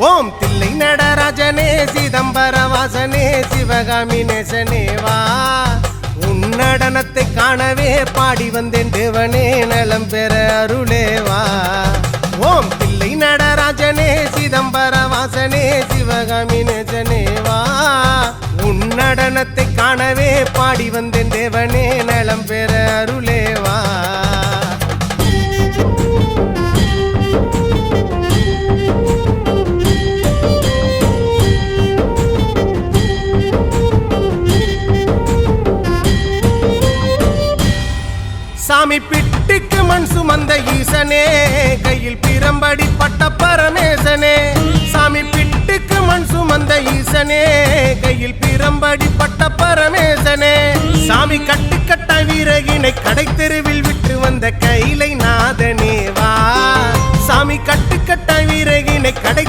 ஓம் தில்லை நடராஜனே சிதம்பர வாசனே சிவகாமி நேசனே வா உன் நடனத்தை காணவே பாடி வந்தேன் தேவனே நலம் பெற அருளேவா ஓம் தில்லை நடராஜனே சிதம்பர வாசனே சிவகாமி நேசனே வா உன் நடனத்தை காணவே பாடி வந்தேன் தேவனே நலம் பெற அருளேவா சாமி பிட்டுக்கு மண் சுமந்த ஈசனே கையில் பிரம்படி பட்ட பரமேசனே சாமி பிட்டுக்கு மண் சுமந்த ஈசனே கையில் பிரம்படி பட்ட பரமேசனே சாமி கட்டுக்கட்ட வீரகினை கடை தெருவில் விட்டு வந்த கைலை நாதனே வா சாமி கட்டுக்கட்ட வீரகினை கடை